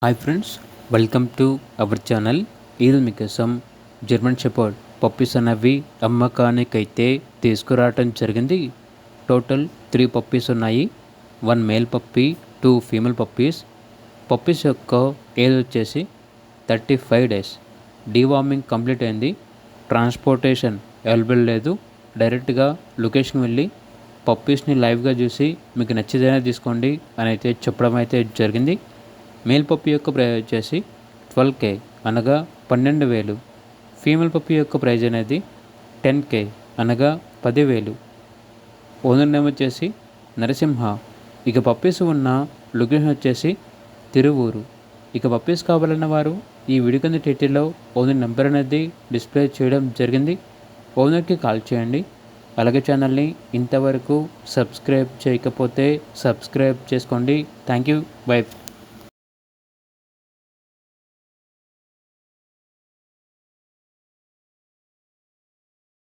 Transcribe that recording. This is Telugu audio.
Hi friends, welcome to our channel. ఈరోజు మీకోసం జర్మన్ షెపర్డ్ పప్పీస్ అనేవి అమ్మకానికైతే తీసుకురావటం జరిగింది. టోటల్ 3 పప్పీస్ ఉన్నాయి. 1 male puppy, 2 female puppies. Puppies యొక్క ఏజ్ వచ్చేసి 35 డేస్. డీవార్మింగ్ కంప్లీట్ అయింది. ట్రాన్స్పోర్టేషన్ అవైలబుల్ లేదు. డైరెక్ట్గా లొకేషన్ వెళ్ళి పప్పీస్ని లైవ్గా చూసి మీకు నచ్చితేనే తీసుకోండి అని అయితే చెప్పడం అయితే జరిగింది. మేల్ పప్పీ యొక్క ప్రైజ్ వచ్చేసి 12K అనగా 12,000. ఫీమేల్ పప్పీ యొక్క ప్రైజ్ అనేది 10K అనగా 10,000. ఓనర్ నేమ్ వచ్చేసి నరసింహ. ఇక పప్పీస్ ఉన్న లొకేషన్ వచ్చేసి తిరువూరు. ఇక పప్పీస్ కావాలన్న వారు ఈ వీడియో కింద టైటిల్లో ఓనర్ నెంబర్ అనేది డిస్ప్లే చేయడం జరిగింది. ఓనర్కి కాల్ చేయండి. అలాగే ఛానల్ని ఇంతవరకు సబ్స్క్రైబ్ చేయకపోతే సబ్స్క్రైబ్ చేసుకోండి. Thank you. బై.